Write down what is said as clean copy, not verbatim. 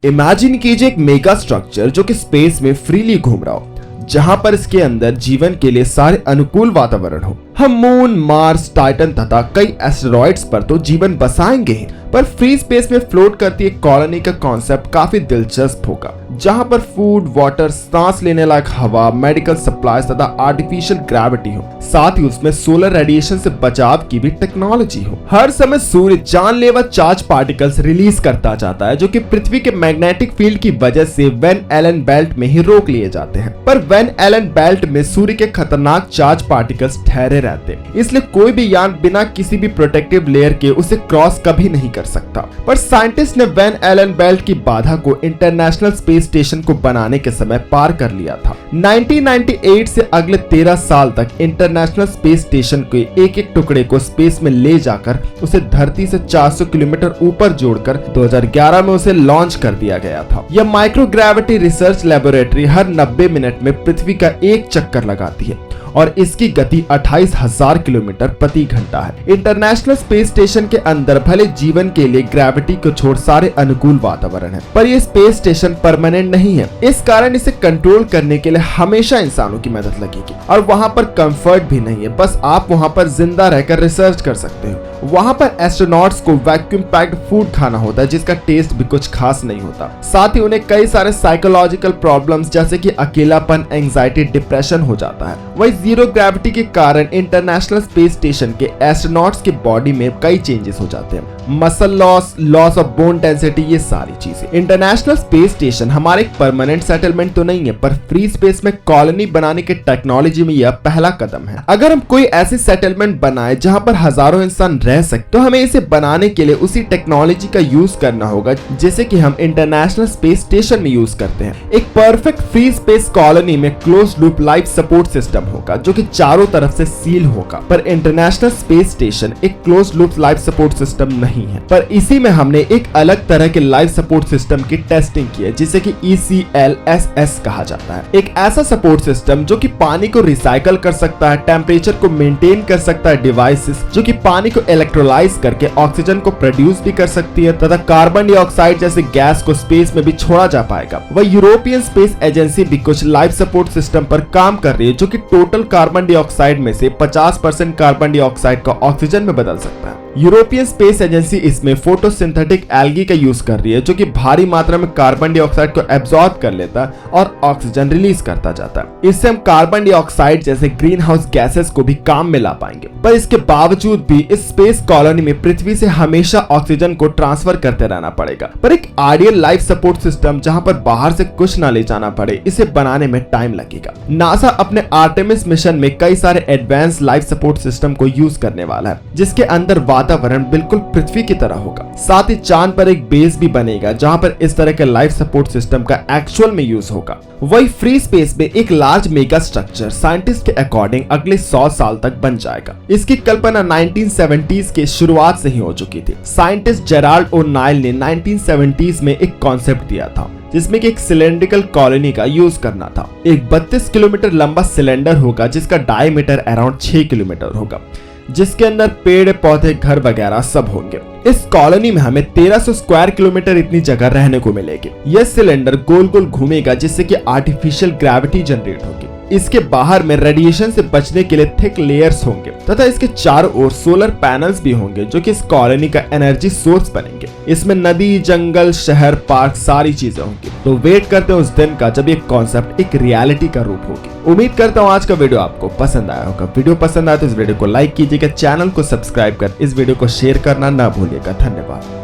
Imagine कीजिए एक mega structure जो कि स्पेस में फ्रीली घूम रहा हो, जहां पर इसके अंदर जीवन के लिए सारे अनुकूल वातावरण हो। हम मून, मार्स, टाइटन तथा कई एस्टेरॉइड्स पर तो जीवन बसाएंगे ही, पर फ्री स्पेस में फ्लोट करती एक कॉलोनी का कॉन्सेप्ट काफी दिलचस्प होगा, जहां पर फूड, वाटर, सांस लेने लायक हवा, मेडिकल सप्लाईज तथा आर्टिफिशियल ग्रेविटी हो। साथ ही उसमें सोलर रेडिएशन से बचाव की भी टेक्नोलॉजी हो। हर समय सूर्य जानलेवा चार्ज पार्टिकल्स रिलीज करता जाता है, जो कि पृथ्वी के मैग्नेटिक फील्ड की वजह से वैन एलन बेल्ट में ही रोक लिए जाते हैं। पर वैन एलन बेल्ट में सूर्य के खतरनाक चार्ज पार्टिकल्स ठहरे रहते हैं, इसलिए कोई भी यान बिना किसी भी प्रोटेक्टिव लेयर के उसे क्रॉस कभी नहीं कर सकता। पर साइंटिस्ट ने वैन एलन बेल्ट की बाधा को इंटरनेशनल स्पेस स्टेशन को बनाने के समय पार कर लिया था। 1998 से अगले 13 साल तक इंटरनेशनल स्पेस स्टेशन के एक एक टुकड़े को स्पेस में ले जाकर उसे धरती से 400 किलोमीटर ऊपर जोड़कर 2011 में उसे लॉन्च कर दिया गया था। यह माइक्रोग्रेविटी रिसर्च लेबोरेटरी हर 90 मिनट में पृथ्वी का एक चक्कर लगाती है और इसकी गति 28,000 किलोमीटर प्रति घंटा है। इंटरनेशनल स्पेस स्टेशन के अंदर भले जीवन के लिए ग्रेविटी को छोड़ सारे अनुकूल वातावरण है, पर यह स्पेस स्टेशन परमानेंट नहीं है। इस कारण इसे कंट्रोल करने के लिए हमेशा इंसानों की मदद लगेगी और वहां पर कंफर्ट भी नहीं है, बस आप वहां पर जिंदा रहकर रिसर्च कर सकते हो। वहां पर एस्ट्रोनॉट्स को वैक्यूम पैक्ड फूड खाना होता है, जिसका टेस्ट भी कुछ खास नहीं होता। साथ ही उन्हें कई सारे साइकोलॉजिकल प्रॉब्लम्स जैसे कि अकेलापन, एंजाइटी, डिप्रेशन हो जाता है। वही जीरो ग्रेविटी के कारण इंटरनेशनल स्पेस स्टेशन के एस्ट्रोनॉट्स के बॉडी में कई चेंजेस हो जाते हैं, muscle loss of bone density, ये सारी चीजें। इंटरनेशनल स्पेस स्टेशन हमारे एक परमानेंट सेटलमेंट तो नहीं है, पर फ्री स्पेस में कॉलोनी बनाने के टेक्नोलॉजी में यह पहला कदम है। अगर हम कोई ऐसी सेटलमेंट बनाए जहां पर हजारों इंसान रह सकते, तो हमें इसे बनाने के लिए उसी टेक्नोलॉजी का यूज करना होगा जैसे कि हम इंटरनेशनल स्पेस स्टेशन में यूज करते हैं। एक परफेक्ट फ्री स्पेस कॉलोनी में close loop life support system होगा, जो कि चारों तरफ से सील होगा। पर इंटरनेशनल स्पेस स्टेशन एक close loop life support system नहीं है, पर इसी में हमने एक अलग तरह के लाइफ सपोर्ट सिस्टम की टेस्टिंग की है, जिसे कि ECLSS कहा जाता है। एक ऐसा सपोर्ट सिस्टम जो कि पानी को रिसाइकल कर सकता है, टेम्परेचर को मेंटेन कर सकता है, डिवाइसेस जो कि पानी को इलेक्ट्रोलाइज करके ऑक्सीजन को प्रोड्यूस भी कर सकती है तथा कार्बन डाइऑक्साइड जैसे गैस को स्पेस में भी छोड़ा जा पाएगा। वह यूरोपियन स्पेस एजेंसी भी कुछ लाइफ सपोर्ट सिस्टम पर काम कर रही है, जो कि टोटल कार्बन डाइऑक्साइड में से 50% कार्बन डाइऑक्साइड को ऑक्सीजन में बदल सकता है। यूरोपियन स्पेस एजेंसी इसमें फोटोसिंथेटिक एल्गी का यूज कर रही है, जो कि भारी मात्रा में कार्बन डाइऑक्साइड को एब्जॉर्ब कर लेता है और ऑक्सीजन रिलीज करता जाता है। इससे हम कार्बन डाइऑक्साइड जैसे ग्रीन हाउस गैसेस को भी काम में ला पाएंगे। पर इसके बावजूद भी इस स्पेस कॉलोनी में पृथ्वी से हमेशा ऑक्सीजन को ट्रांसफर करते रहना पड़ेगा। पर एक आइडियल लाइफ सपोर्ट सिस्टम जहां पर बाहर से कुछ ना ले जाना पड़े, इसे बनाने में टाइम लगेगा। नासा अपने आर्टेमिस मिशन में कई सारे एडवांस लाइफ सपोर्ट सिस्टम को यूज करने वाला है, जिसके अंदर वातावरण बिल्कुल पृथ्वी की तरह होगा। साथ ही चांद पर एक बेस भी बनेगा, जहां पर इस तरह के लाइफ सपोर्ट सिस्टम का एक्चुअल में यूज होगा। वही फ्री स्पेस में एक लार्ज मेगा स्ट्रक्चर साइंटिस्ट के अकॉर्डिंग अगले 100 साल तक बन जाएगा। इसकी कल्पना 1970s के शुरुआत से ही हो चुकी थी। साइंटिस्ट जेराल्ड ओ'नाइल ने 1970s में एक कॉन्सेप्ट दिया था, जिसमें कि एक सिलेंड्रिकल कॉलोनी का यूज करना था। एक 32 किलोमीटर लंबा सिलेंडर होगा, जिसका डायमीटर अराउंड 6 किलोमीटर होगा, जिसके अंदर पेड़ पौधे, घर वगैरह सब होंगे। इस कॉलोनी में हमें 1300 स्क्वायर किलोमीटर इतनी जगह रहने को मिलेगी। यह सिलेंडर गोल गोल घूमेगा, जिससे कि आर्टिफिशियल ग्रेविटी जनरेट होगी। इसके बाहर में रेडिएशन से बचने के लिए थिक लेयर्स होंगे तथा इसके चारों ओर सोलर पैनल्स भी होंगे, जो कि इस कॉलोनी का एनर्जी सोर्स बनेंगे। इसमें नदी, जंगल, शहर, पार्क, सारी चीजें होंगी। तो वेट करते हैं उस दिन का जब ये कॉन्सेप्ट एक रियलिटी का रूप होगी। उम्मीद करता हूँ आज का वीडियो आपको पसंद आया होगा। वीडियो पसंद आया तो इस वीडियो को लाइक कीजिएगा, चैनल को सब्सक्राइब कर इस वीडियो को शेयर करना ना भूलिएगा। धन्यवाद।